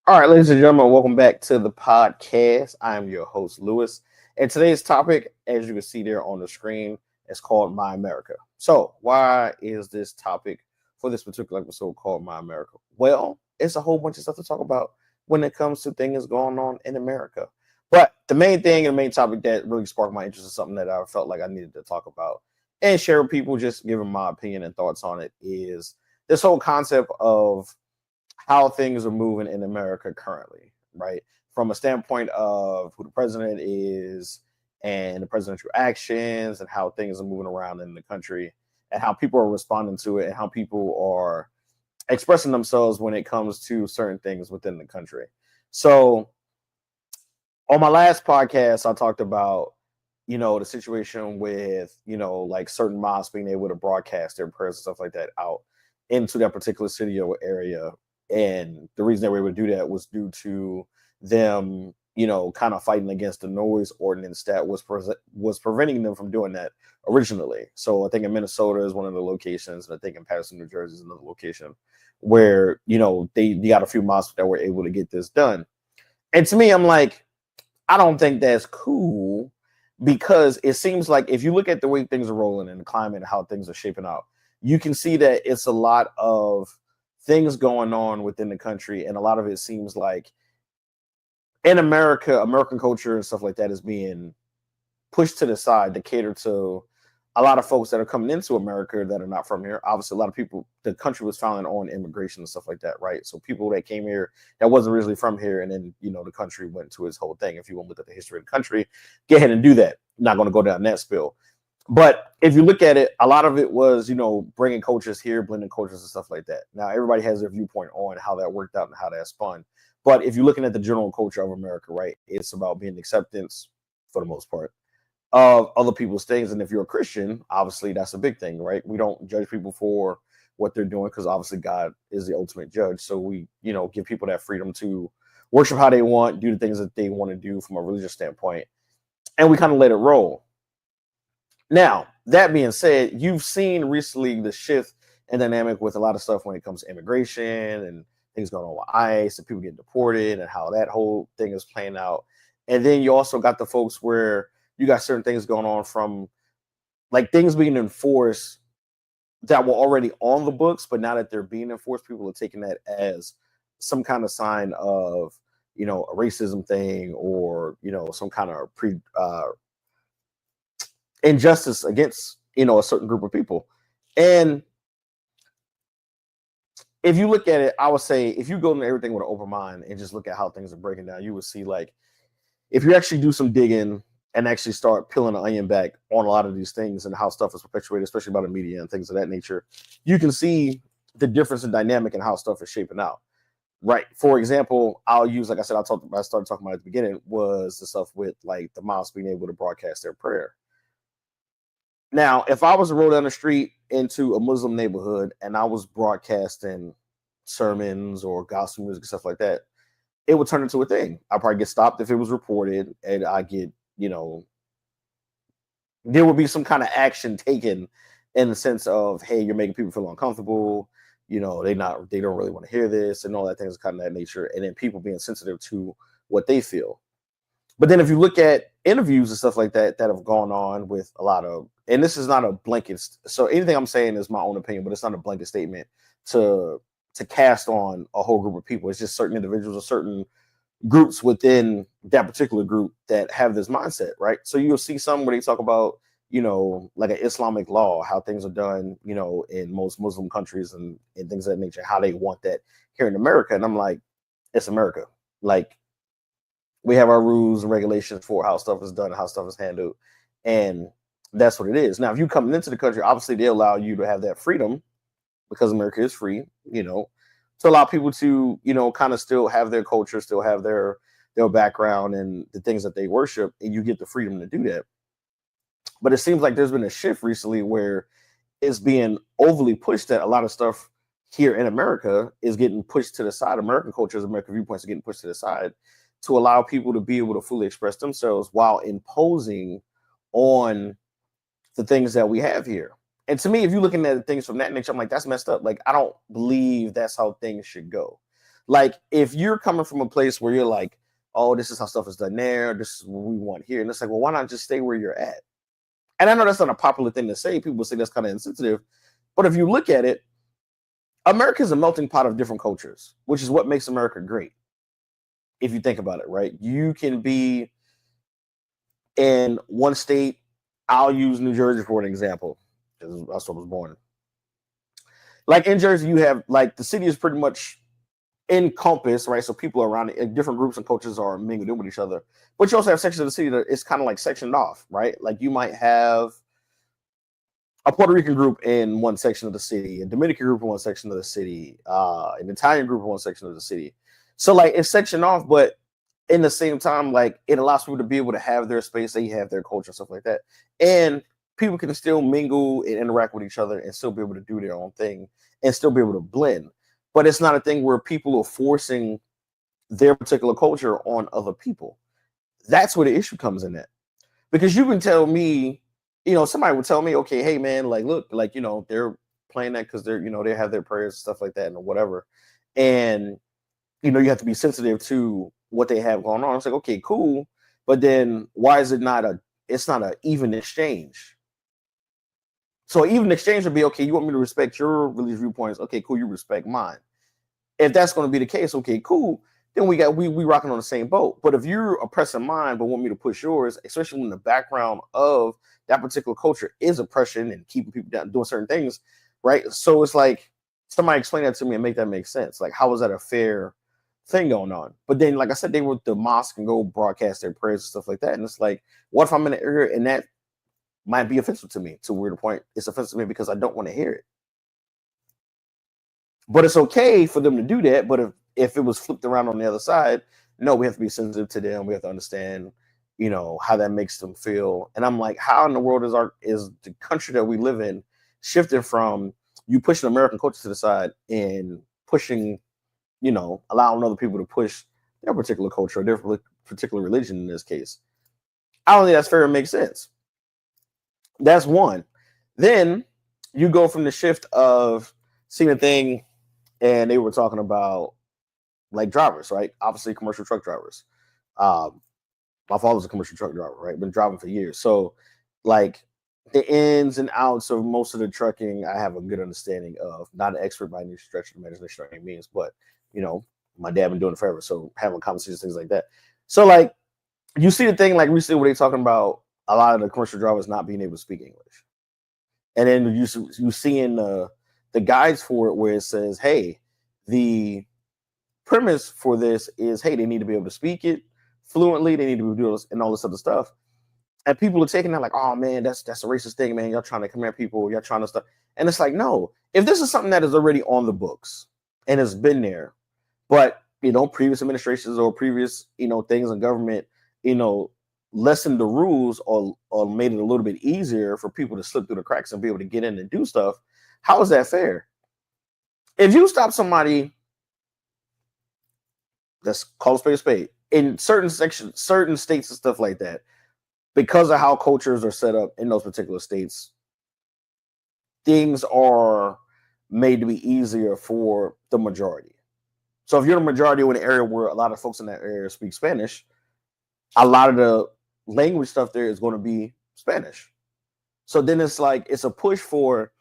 All right, ladies and gentlemen, welcome back to the podcast. I am your host, Lewis. And today's topic, as you can see there on the screen, is called My America. So, why is this topic for this particular episode called My America? Well, it's a whole bunch of stuff to talk about when it comes to things going on in America. But the main thing and the main topic that really sparked my interest is something that I felt like I needed to talk about and share with people, just giving my opinion and thoughts on it, is this whole concept of how things are moving in America currently, right? From a standpoint of who the president is and the presidential actions and how things are moving around in the country and how people are responding to it and how people are expressing themselves when it comes to certain things within the country. So, on my last podcast, I talked about, the situation with, like certain mosques being able to broadcast their prayers and stuff like that out into that particular city or area. And the reason they were able to do that was due to them, kind of fighting against the noise ordinance that was preventing them from doing that originally. So I think in Minnesota is one of the locations, and I think in Patterson, New Jersey is another location where, they got a few mosques that were able to get this done. And to me, I'm like, I don't think that's cool because it seems like if you look at the way things are rolling and the climate and how things are shaping out, you can see that it's a lot of things going on within the country, and a lot of it seems like in America, American culture and stuff like that is being pushed to the side to cater to a lot of folks that are coming into America that are not from here. Obviously, a lot of people, the country was founded on immigration and stuff like that, right? So people that came here that wasn't originally from here, and then the country went to its whole thing. If you want to look at the history of the country, go ahead and do that. I'm not going to go down that spill. But if you look at it, a lot of it was, bringing cultures here, blending cultures and stuff like that. Now, everybody has their viewpoint on how that worked out and how that spun. But if you're looking at the general culture of America, right, it's about being acceptance for the most part of other people's things. And if you're a Christian, obviously that's a big thing, right? We don't judge people for what they're doing because obviously God is the ultimate judge. So we, give people that freedom to worship how they want, do the things that they want to do from a religious standpoint. And we kind of let it roll. Now, that being said, you've seen recently the shift and dynamic with a lot of stuff when it comes to immigration and things going on with ICE and people getting deported and how that whole thing is playing out. And then you also got the folks where you got certain things going on from like things being enforced that were already on the books, but now that they're being enforced, people are taking that as some kind of sign of, a racism thing or, some kind of injustice against a certain group of people. And if you look at it, I would say if you go into everything with an open mind and just look at how things are breaking down, you would see like if you actually do some digging and actually start peeling the onion back on a lot of these things and how stuff is perpetuated, especially by the media and things of that nature, you can see the difference in dynamic and how stuff is shaping out. Right. For example, I'll use, like I said, I started talking about at the beginning was the stuff with like the mosque being able to broadcast their prayer. Now, if I was to roll down the street into a Muslim neighborhood and I was broadcasting sermons or gospel music and stuff like that, it would turn into a thing. I'd probably get stopped if it was reported, and I get, there would be some kind of action taken in the sense of, hey, you're making people feel uncomfortable. They don't really want to hear this and all that things kind of that nature. And then people being sensitive to what they feel. But then if you look at interviews and stuff like that that have gone on with a lot of, and this is not a blanket, so anything I'm saying is my own opinion, but it's not a blanket statement to cast on a whole group of people. It's just certain individuals or certain groups within that particular group that have this mindset, right? So you'll see some where they talk about, like an Islamic law, how things are done, in most Muslim countries and things of that nature, how they want that here in America. And I'm like, it's America. Like, we have our rules and regulations for how stuff is done, how stuff is handled, and that's what it is. Now, if you come into the country, obviously they allow you to have that freedom because America is free, to allow people to, kind of still have their culture, still have their background and the things that they worship, and you get the freedom to do that. But it seems like there's been a shift recently where it's being overly pushed that a lot of stuff here in America is getting pushed to the side. American cultures, American viewpoints are getting pushed to the side to allow people to be able to fully express themselves while imposing on the things that we have here. And to me, if you're looking at things from that nature, I'm like, that's messed up. Like, I don't believe that's how things should go. Like if you're coming from a place where you're like, oh, this is how stuff is done there, this is what we want here, and it's like, well, why not just stay where you're at? And I know that's not a popular thing to say. People say that's kind of insensitive, but if you look at it, America is a melting pot of different cultures, which is what makes America great. If you think about it, right? You can be in one state. I'll use New Jersey for an example, because that's where I was born. Like in Jersey, you have like the city is pretty much encompassed, right? So people around it, different groups and cultures are mingled in with each other. But you also have sections of the city that is kind of like sectioned off, right? Like you might have a Puerto Rican group in one section of the city, a Dominican group in one section of the city, an Italian group in one section of the city. So like it's sectioned off, but in the same time, like it allows people to be able to have their space, they have their culture, stuff like that. And people can still mingle and interact with each other and still be able to do their own thing and still be able to blend. But it's not a thing where people are forcing their particular culture on other people. That's where the issue comes in at. Because you can tell me, somebody would tell me, okay, hey man, like look, like they're playing that because they're they have their prayers and stuff like that and whatever, and you have to be sensitive to what they have going on. It's like, okay, cool, but then why is it not it's not an even exchange? So even exchange would be, okay, you want me to respect your religious viewpoints, okay, cool, you respect mine. If that's going to be the case, okay, cool, then we rocking on the same boat. But if you're oppressing mine but want me to push yours, especially when the background of that particular culture is oppression and keeping people down, doing certain things, right? So it's like, somebody explain that to me and make that make sense. Like, how is that a fair thing going on? But then, like I said, they were the mosque and go broadcast their prayers and stuff like that. And it's like, what if I'm in an area and that might be offensive to me, to where the point it's offensive to me because I don't want to hear it. But it's okay for them to do that. But if it was flipped around on the other side, no, we have to be sensitive to them. We have to understand, how that makes them feel. And I'm like, how in the world is the country that we live in shifted from you pushing American culture to the side and pushing, allowing other people to push their particular culture or their particular religion in this case? I don't think that's fair and makes sense. That's one. Then you go from the shift of seeing a thing, and they were talking about like drivers, right? Obviously, commercial truck drivers. My father's a commercial truck driver, right? Been driving for years. So, like the ins and outs of most of the trucking, I have a good understanding of. Not an expert by any stretch of the imagination or any means, but my dad been doing it forever. So having conversations, things like that. So, like, you see the thing like recently where they talking about a lot of the commercial drivers not being able to speak English, and then you seeing the guides for it where it says, hey, the premise for this is, hey, they need to be able to speak it fluently, they need to be doing this and all this other stuff. And people are taking that like, oh man, that's a racist thing, man. Y'all trying to command people, y'all trying to stuff. And it's like, no, if this is something that is already on the books and has been there, but previous administrations or previous, things in government, lessened the rules or made it a little bit easier for people to slip through the cracks and be able to get in and do stuff, how is that fair? If you stop somebody, that's call a spade in certain sections, certain states and stuff like that, because of how cultures are set up in those particular states, things are made to be easier for the majority. So if you're the majority in an area where a lot of folks in that area speak Spanish, a lot of the language stuff there is going to be Spanish. So then it's like, it's a push for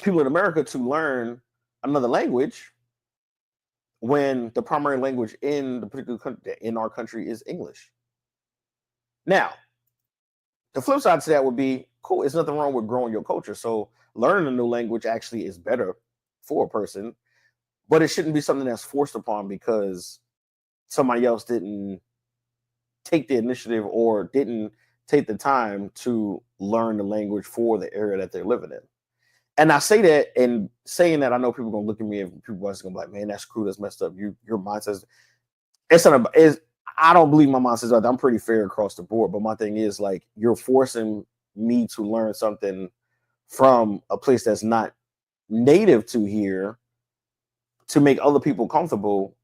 people in America to learn another language when the primary language in the particular country, in our country, is English. Now, the flip side to that would be, cool, there's nothing wrong with growing your culture. So learning a new language actually is better for a person, but it shouldn't be something that's forced upon because somebody else didn't take the initiative or didn't take the time to learn the language for the area that they're living in. And I say that, and saying that, I know people are gonna look at me and people are gonna be like, man, that's crude, that's messed up. Your mindset is I don't believe my mindset is. I'm pretty fair across the board. But my thing is, like, you're forcing me to learn something from a place that's not native to here to make other people comfortable,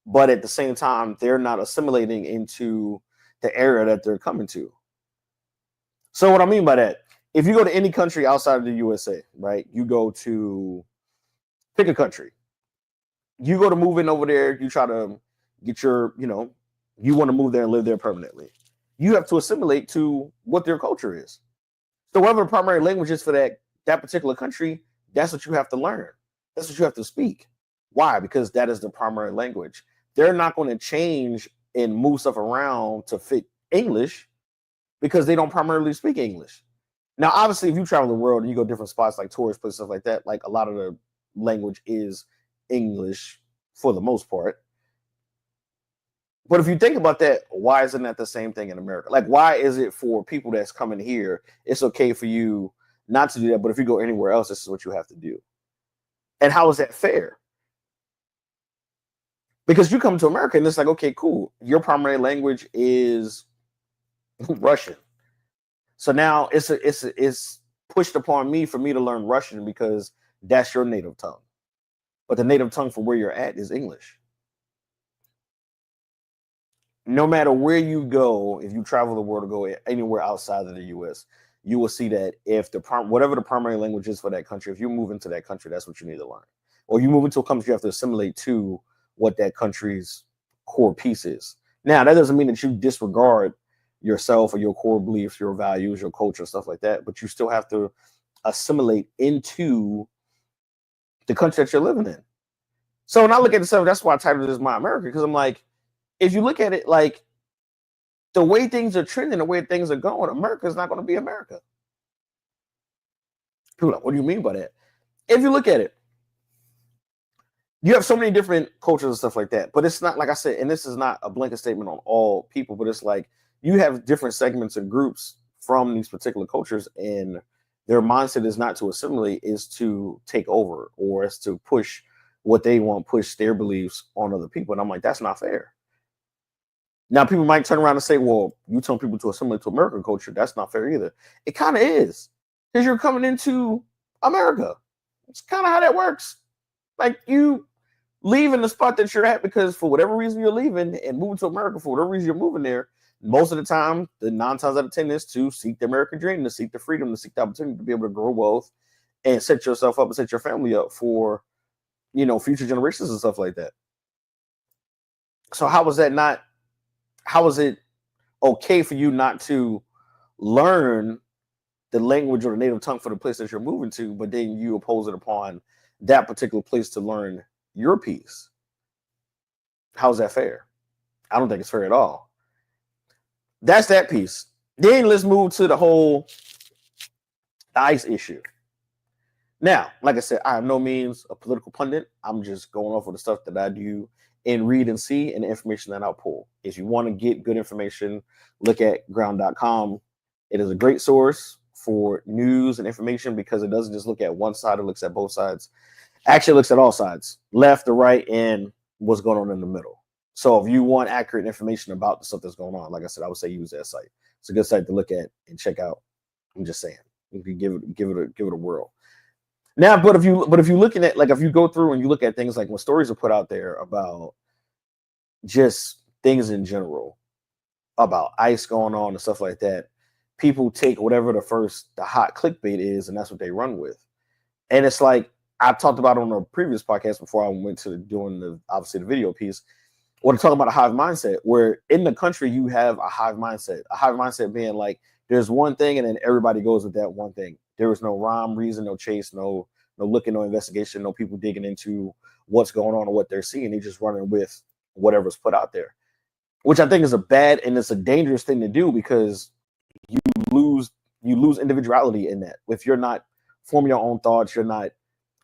but at the same time, they're not assimilating into the area that they're coming to. So what I mean by that, if you go to any country outside of the USA, right? You go to pick a country. You go to move in over there, you try to get your, you want to move there and live there permanently. You have to assimilate to what their culture is. So whatever the primary language is for that particular country, that's what you have to learn. That's what you have to speak. Why? Because that is the primary language. They're not going to change and move stuff around to fit English because they don't primarily speak English. Now, obviously, if you travel the world and you go different spots like tourist places, stuff like that, like a lot of the language is English for the most part. But if you think about that, why isn't that the same thing in America? Like, why is it for people that's coming here, it's okay for you not to do that, but if you go anywhere else, this is what you have to do? And how is that fair? Because you come to America and it's like, okay, cool. Your primary language is Russian. So now it's pushed upon me for me to learn Russian because that's your native tongue. But the native tongue for where you're at is English. No matter where you go, if you travel the world or go anywhere outside of the U.S., you will see that if whatever the primary language is for that country, if you move into that country, that's what you need to learn. Or you move into a country, you have to assimilate to what that country's core piece is. Now, that doesn't mean that you disregard yourself or your core beliefs, your values, your culture, stuff like that, but you still have to assimilate into the country that you're living in. So when I look at this stuff, that's why I titled this My America, because I'm like, if you look at it like the way things are trending, the way things are going, America is not going to be America. People are like, what do you mean by that? If you look at it, you have so many different cultures and stuff like that, but it's not, like I said, and this is not a blanket statement on all people, but it's like you have different segments and groups from these particular cultures, and their mindset is not to assimilate, is to take over, or is to push what they want, push their beliefs on other people. And I'm like, that's not fair. Now, people might turn around and say, well, you tell people to assimilate to American culture. That's not fair either. It kind of is, because you're coming into America. It's kind of how that works. Like, you leaving the spot that you're at because for whatever reason you're leaving and moving to America, for whatever reason you're moving there, most of the time, the 9 times out of 10 is to seek the American dream, to seek the freedom, to seek the opportunity to be able to grow wealth and set yourself up and set your family up for, future generations and stuff like that. So how is it okay for you not to learn the language or the native tongue for the place that you're moving to, but then you oppose it upon that particular place to learn your piece? How's that fair? I don't think it's fair at all. That's that piece. Then let's move to the whole ICE issue. Now, like I said, I have no means a political pundit. I'm just going off of the stuff that I do and read and see, and the information that I'll pull. If you want to get good information, look at ground.com. It is a great source for news and information because it doesn't just look at one side, it looks at both sides. Actually, it looks at all sides, left to right, and what's going on in the middle. So if you want accurate information about the stuff that's going on, like I said, I would say use that site. It's a good site to look at and check out. I'm just saying, you can give it a whirl. Now, but if you're looking at, like, if you go through and you look at things like when stories are put out there about just things in general, about ICE going on and stuff like that, people take whatever the hot clickbait is, and that's what they run with. And it's like I talked about on a previous podcast before I went to doing the video piece. When I'm talking about a hive mindset, where in the country you have a hive mindset. A hive mindset being like there's one thing and then everybody goes with that one thing. There is no rhyme, reason, no chase, no looking, no investigation, no people digging into what's going on or what they're seeing. They're just running with whatever's put out there, which I think is a bad and it's a dangerous thing to do because you lose individuality in that. If you're not forming your own thoughts, you're not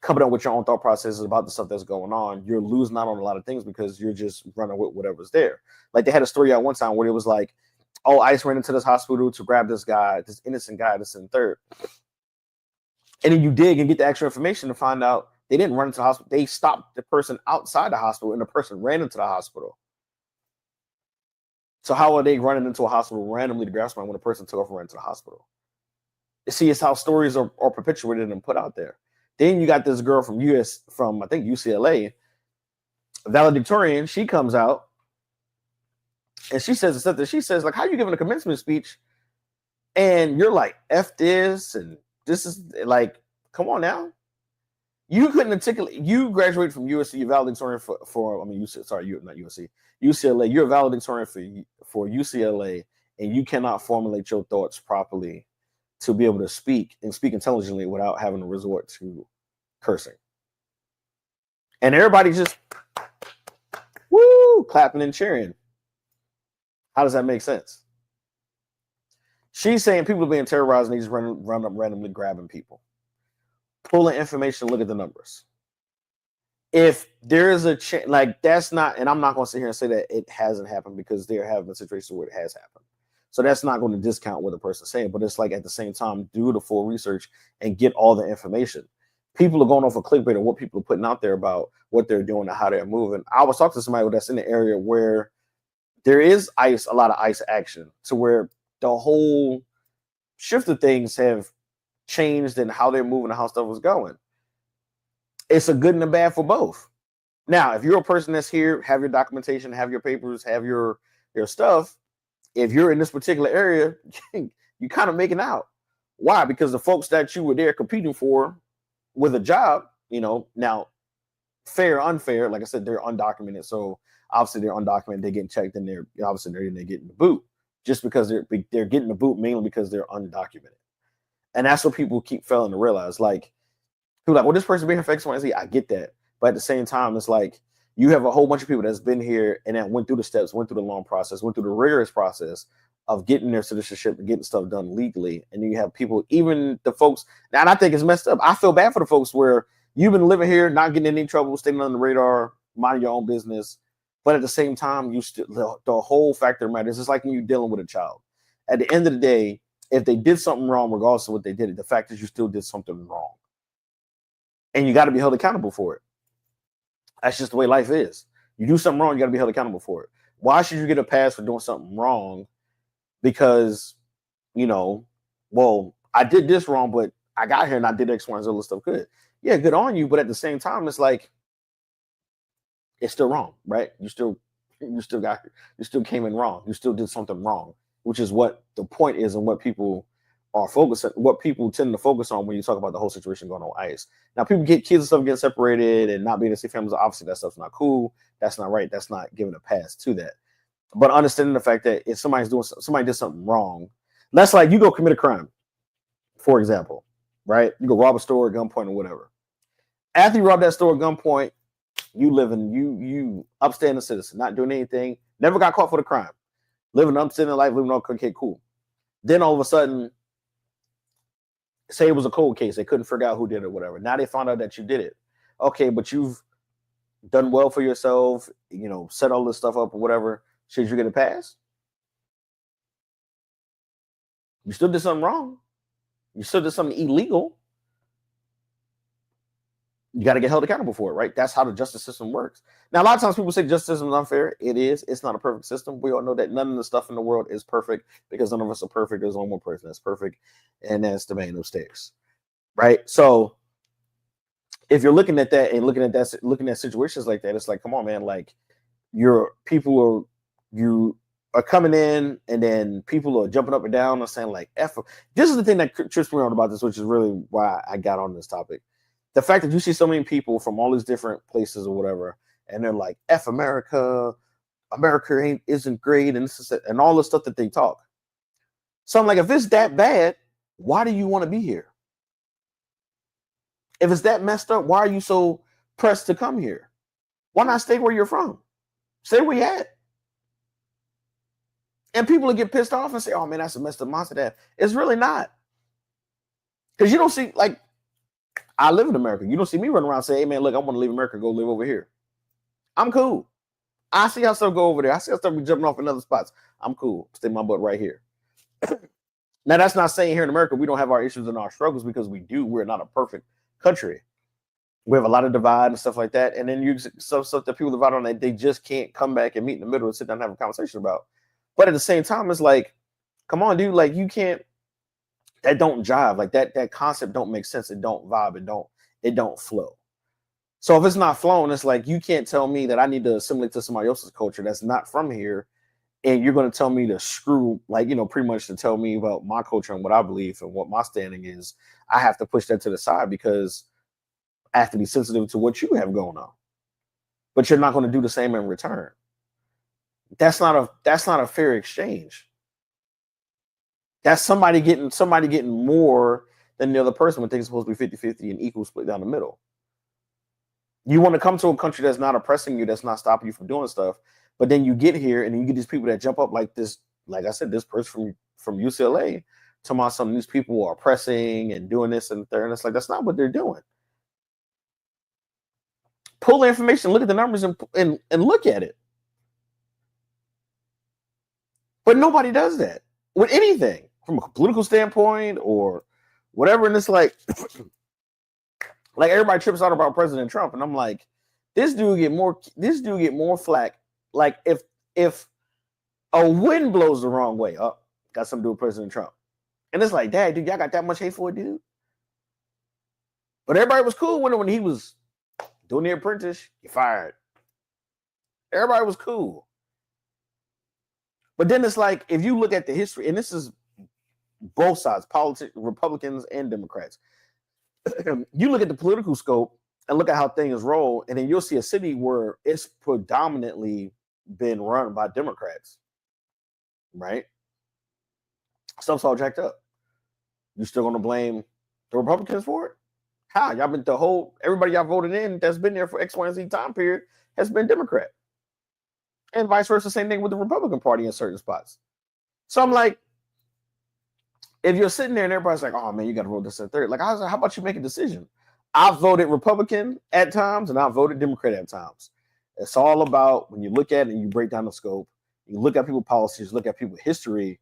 coming up with your own thought processes about the stuff that's going on, you're losing out on a lot of things because you're just running with whatever's there. Like they had a story at one time where it was like, oh, ICE ran into this hospital to grab this guy, this innocent guy, this and third. And then you dig and get the extra information to find out they didn't run into the hospital. They stopped the person outside the hospital and the person ran into the hospital. So how are they running into a hospital randomly to grab someone when a person took off and ran to the hospital? You see, it's how stories are perpetuated and put out there. Then you got this girl from I think UCLA, valedictorian. She comes out and she says something. She says, like, how are you giving a commencement speech? And you're like, F this, and this is like, come on now. You couldn't articulate. You graduated from USC, you're valedictorian for I mean, you not USC, UCLA. You're a valedictorian for UCLA, and you cannot formulate your thoughts properly to be able to speak and speak intelligently without having to resort to cursing. And everybody just woo clapping and cheering. How does that make sense? She's saying people are being terrorized and they just run up randomly grabbing people. Pulling information, look at the numbers. If there is a like that's not, and I'm not going to sit here and say that it hasn't happened because there have been situations where it has happened. So that's not going to discount what the person's saying, but it's like at the same time, do the full research and get all the information. People are going off a clickbait of what people are putting out there about what they're doing and how they're moving. I was talking to somebody that's in the area where there is a lot of ICE action to where the whole shift of things have changed and how they're moving and how stuff was going. It's a good and a bad for both. Now, if you're a person that's here, have your documentation, have your papers, have your stuff. If you're in this particular area, you kind of making out. Why? Because the folks that you were there competing for with a job, now fair, unfair, like I said, they're undocumented. So obviously they're undocumented, they're getting checked and they're getting the boot. Just because they're getting the boot mainly because they're undocumented. And that's what people keep failing to realize. Like, people are like, well, this person being here for X, Y, and Z. I get that. But at the same time, it's like you have a whole bunch of people that's been here and that went through the steps, went through the long process, went through the rigorous process of getting their citizenship and getting stuff done legally. And then you have people, even the folks, and I think it's messed up. I feel bad for the folks where you've been living here, not getting in any trouble, staying on the radar, minding your own business. But at the same time, you still the whole factor matters. It's like when you're dealing with a child. At the end of the day, if they did something wrong, regardless of what they did, the fact is you still did something wrong. And you got to be held accountable for it. That's just the way life is. You do something wrong, you got to be held accountable for it. Why should you get a pass for doing something wrong? Because, well, I did this wrong, but I got here and I did X, Y, and Z stuff good. Yeah, good on you. But at the same time, it's like, it's still wrong, right? You still got here. You still came in wrong. You still did something wrong, which is what the point is and what people are focusing, what people tend to focus on when you talk about the whole situation going on ICE. Now, people get kids and stuff getting separated and not being able to see families. Obviously, that stuff's not cool. That's not right. That's not giving a pass to that. But understanding the fact that if somebody did something wrong, that's like you go commit a crime, for example, right? You go rob a store at gunpoint or whatever. After you rob that store at gunpoint, you upstanding citizen, not doing anything, never got caught for the crime, living an upstanding life, living on okay, cool. Then all of a sudden, say it was a cold case, they couldn't figure out who did it, whatever. Now they found out that you did it. Okay, but you've done well for yourself, set all this stuff up or whatever. Should you get a pass? You still did something wrong. You still did something illegal. You got to get held accountable for it, right? That's how the justice system works. Now, a lot of times people say justice system is unfair. It is. It's not a perfect system. We all know that none of the stuff in the world is perfect because none of us are perfect. There's only one person that's perfect, and that's the man upstairs, right? So if you're looking at that and looking at situations like that, it's like, come on, man, like you are coming in and then people are jumping up and down and saying like, F. This is the thing that trips me out about this, which is really why I got on this topic. The fact that you see so many people from all these different places or whatever, and they're like, F America, America isn't great, and all the stuff that they talk. So I'm like, if it's that bad, why do you want to be here? If it's that messed up, why are you so pressed to come here? Why not stay where you're from? Stay where you're at. And people will get pissed off and say, oh man, that's a messed up monster that. It's really not. Because you don't see, like, I live in America. You don't see me running around saying, hey man, look, I want to leave America, go live over here. I'm cool. I see how stuff go over there. I see how stuff be jumping off in other spots. I'm cool. Stay my butt right here. Now, that's not saying here in America we don't have our issues and our struggles, because we do. We're not a perfect country. We have a lot of divide and stuff like that. And then you some stuff that people divide on that they just can't come back and meet in the middle and sit down and have a conversation about. But at the same time, it's like, come on, dude, like you can't, that don't jive. Like that concept don't make sense. It don't vibe. It don't flow. So if it's not flowing, it's like you can't tell me that I need to assimilate to somebody else's culture that's not from here, and you're going to tell me to screw, like, pretty much to tell me about my culture and what I believe and what my standing is. I have to push that to the side because I have to be sensitive to what you have going on. But you're not going to do the same in return. That's not a fair exchange. That's somebody getting more than the other person when things are supposed to be 50-50 and equal split down the middle. You want to come to a country that's not oppressing you, that's not stopping you from doing stuff, but then you get here and then you get these people that jump up like this, like I said, this person from UCLA, talking about some of these people are oppressing and doing this and there, and it's like that's not what they're doing. Pull the information, look at the numbers, and look at it. But nobody does that with anything from a political standpoint or whatever. And it's like everybody trips out about President Trump, and I'm like, this dude get more flack. Like if a wind blows the wrong way, got something to do with President Trump, and it's like, dad, dude, y'all got that much hate for a dude? But everybody was cool when he was doing The Apprentice. He fired. Everybody was cool. But then it's like, if you look at the history, and this is both sides, politics, Republicans and Democrats. You look at the political scope and look at how things roll, and then you'll see a city where it's predominantly been run by Democrats, right? Stuff's all jacked up. You still gonna blame the Republicans for it? How? Y'all been everybody y'all voted in that's been there for X, Y, and Z time period has been Democrat. And vice versa, same thing with the Republican Party in certain spots. So I'm like, if you're sitting there and everybody's like, oh man, you got to vote this and third. Like, how about you make a decision? I voted Republican at times and I voted Democrat at times. It's all about when you look at it and you break down the scope, you look at people's policies, look at people's history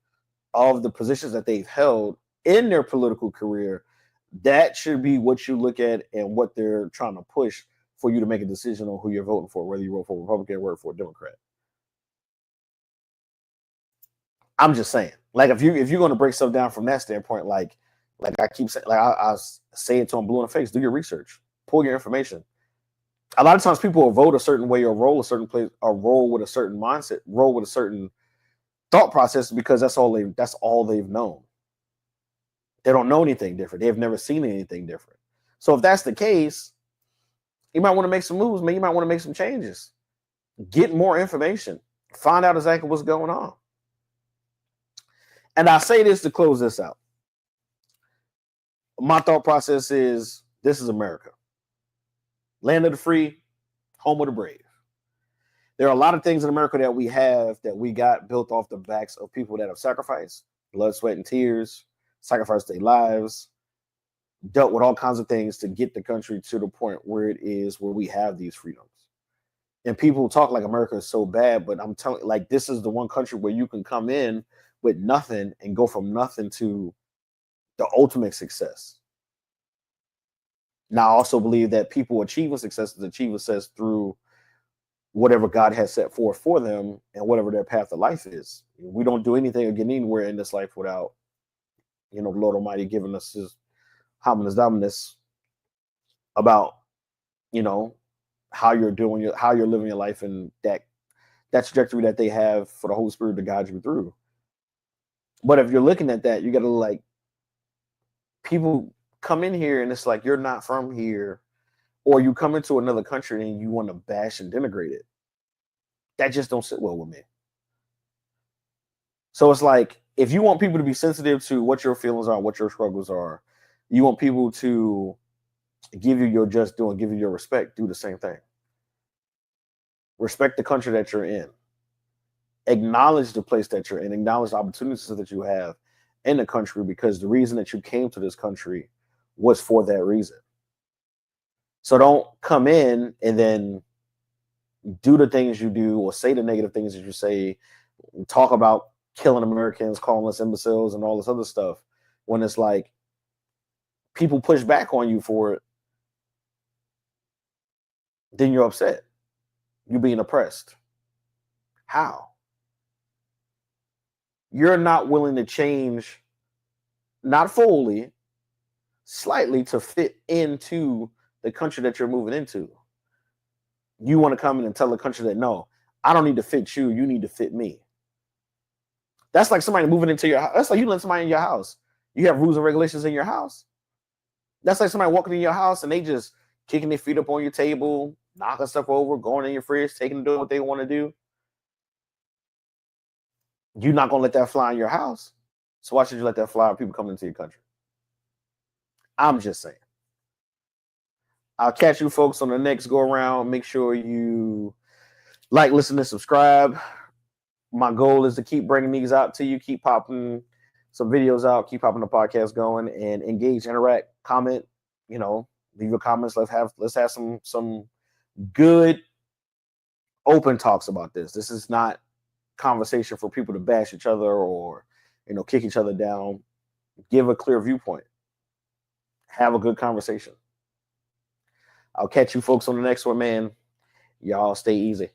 of the positions that they've held in their political career. That should be what you look at and what they're trying to push for you to make a decision on who you're voting for, whether you vote for Republican or vote for a Democrat. I'm just saying, like, if you're going to break stuff down from that standpoint, like I keep saying, like I say it to them blue in the face, do your research, pull your information. A lot of times people will vote a certain way or roll a certain place or roll with a certain mindset, roll with a certain thought process because that's all they've known. They don't know anything different. They've never seen anything different. So if that's the case, you might want to make some moves, man. You might want to make some changes. Get more information. Find out exactly what's going on. And I say this to close this out. My thought process is, this is America. Land of the free, home of the brave. There are a lot of things in America that we have that we got built off the backs of people that have sacrificed, blood, sweat, and tears, sacrificed their lives, dealt with all kinds of things to get the country to the point where it is, where we have these freedoms. And people talk like America is so bad, but I'm telling you, like, this is the one country where you can come in with nothing and go from nothing to the ultimate success. Now, I also believe that people achieving success through whatever God has set forth for them and whatever their path of life is. We don't do anything or get anywhere in this life without, the Lord Almighty giving us his hominis dominus about, how you're doing, how you're living your life, and that trajectory that they have for the Holy Spirit to guide you through. But if you're looking at that, you got to, like, people come in here and it's like, you're not from here, or you come into another country and you want to bash and denigrate it. That just don't sit well with me. So it's like, if you want people to be sensitive to what your feelings are, what your struggles are, you want people to give you your just due and give you your respect, do the same thing. Respect the country that you're in. Acknowledge the place that you're in. Acknowledge the opportunities that you have in the country, because the reason that you came to this country was for that reason. So don't come in and then do the things you do or say the negative things that you say, talk about killing Americans, calling us imbeciles and all this other stuff, when it's like people push back on you for it, then you're upset. You're being oppressed. How? You're not willing to change, not fully, slightly, to fit into the country that you're moving into. You want to come in and tell the country that, no, I don't need to fit you. You need to fit me. That's like somebody moving into your house. That's like you let somebody in your house. You have rules and regulations in your house. That's like somebody walking in your house and they just kicking their feet up on your table, knocking stuff over, going in your fridge, taking doing what they want to do. You're not gonna let that fly in your house. So why should you let that fly when people come into your country? I'm just saying. I'll catch you folks on the next go around. Make sure you like, listen, and subscribe. My goal is to keep bringing these out to you, keep popping some videos out, keep popping the podcast going, and engage, interact, comment. You know, leave your comments. Let's have some good open talks about this. This is not conversation for people to bash each other or kick each other down. Give a clear viewpoint. Have a good conversation. I'll catch you folks on the next one, man. Y'all stay easy.